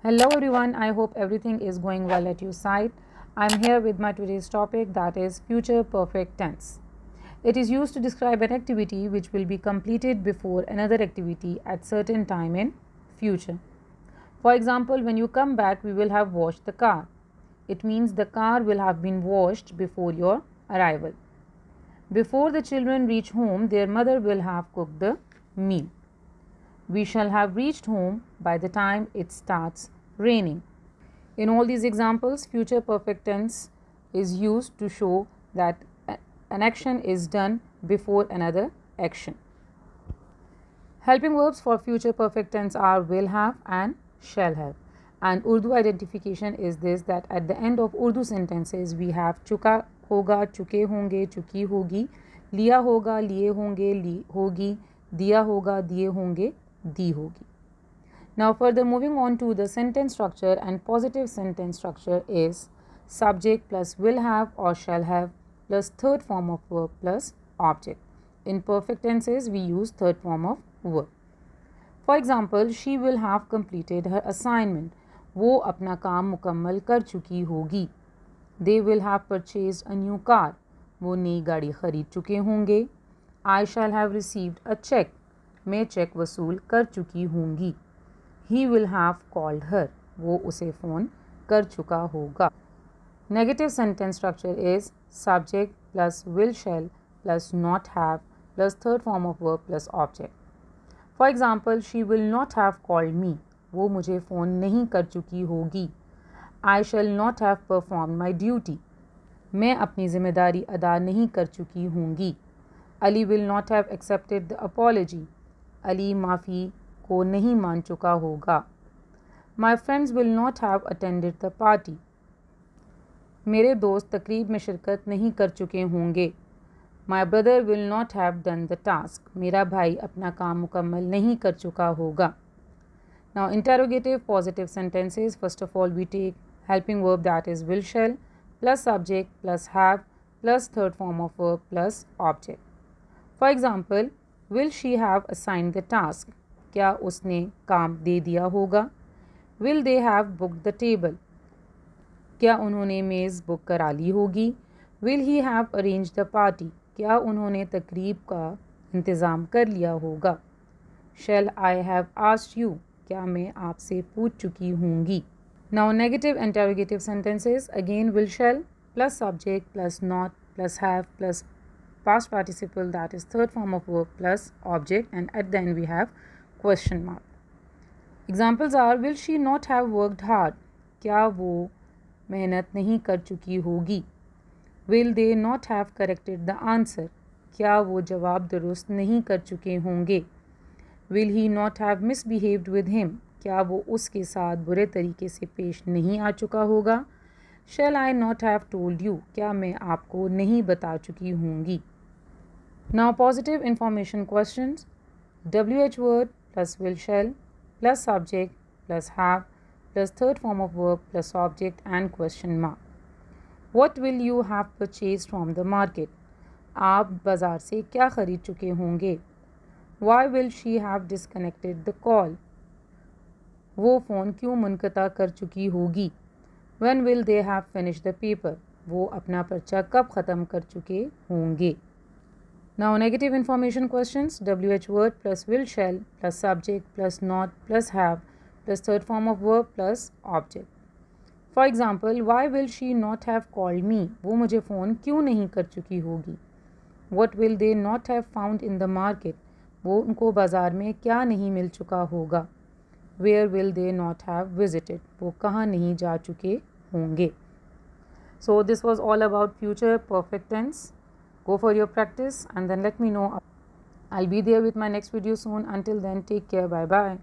Hello everyone, I hope everything is going well at your side. I'm here with my today's topic, that is future perfect tense. It is used to describe an activity which will be completed before another activity at certain time in future. For example, when you come back, we will have washed the car. It means the car will have been washed before your arrival. Before the children reach home, their mother will have cooked the meal. We shall have reached home by the time it starts raining. In all these examples, future perfect tense is used to show that an action is done before another action. Helping verbs for future perfect tense are will have and shall have. And Urdu identification is this, that at the end of Urdu sentences we have chuka hoga, chuke honge, chuki hogi, liya hoga, liye honge, li hogi, diya hoga, diye honge, di hogi. Now further moving on to the sentence structure, and positive sentence structure is subject plus will have or shall have plus third form of verb plus object. In perfect tenses we use third form of verb. For example, she will have completed her assignment. वो अपना काम मुकम्मल कर चुकी होगी. They will have purchased a new car. वो नई गाड़ी खरीद चुके होंगे. I shall have received a check. मैं चेक वसूल कर चुकी होंगी. He will have called her. वो उसे फ़ोन कर चुका होगा. Negative sentence structure is subject plus will shall plus not have plus third form of verb plus object. For example, she will not have called me. वो मुझे phone नहीं कर चुकी होगी. I shall not have performed my duty. मैं अपनी ज़िम्मेदारी अदा नहीं कर चुकी होंगी. Ali will not have accepted the apology. Ali माफ़ी को नहीं मान चुका होगा. My friends will not have attended the party. मेरे दोस्त तकरीब में शिरकत नहीं कर चुके होंगे. My brother will not have done the task. मेरा भाई अपना काम मुकम्मल नहीं कर चुका होगा. Now interrogative positive sentences. First of all we take helping verb, that is will shall plus subject plus have plus third form of verb plus object. For example, will she have assigned the task? क्या उसने काम दे दिया होगा? Will they have booked the table? क्या उन्होंने मेज़ book करा ली होगी? Will he have arranged the party? क्या उन्होंने तकरीब का इंतज़ाम कर लिया होगा? Shall I have asked you? क्या मैं आपसे पूछ चुकी होंगी? Now negative interrogative sentences, again will shall plus subject plus not plus have plus past participle, that is third form of verb plus object, and at the end we have question mark. Examples are will she not have worked hard? क्या वो मेहनत नहीं कर चुकी होगी? Will they not have corrected the answer? क्या वो जवाब दुरुस्त नहीं कर चुके होंगे? Will he not have misbehaved with him? क्या वो उसके साथ बुरे तरीके से पेश नहीं आ चुका होगा? Shall I not have told you? क्या मैं आपको नहीं बता चुकी होंगी? Now positive information questions. WH word plus will shall plus subject plus have plus third form of verb plus object and question mark. What will you have purchased from the market? आप बाज़ार से क्या ख़रीद चुके होंगे? Why will she have disconnected the call? वो phone क्यों मुनक़ता कर चुकी होगी? When will they have finished the paper? वो अपना पर्चा कब ख़त्म कर चुके होंगे? Now negative information questions. WH word plus will shall plus subject plus not plus have plus third form of verb plus object. For example, why will she not have called me? वो मुझे phone क्यों नहीं कर चुकी होगी? What will they not have found in the market? वो उनको बाज़ार में क्या नहीं मिल चुका होगा? Where will they not have visited? वो कहाँ नहीं जा चुके होंगे? So this was all about future perfect tense. Go for your practice and then let me know. I'll be there with my next video soon. Until then, take care. Bye bye.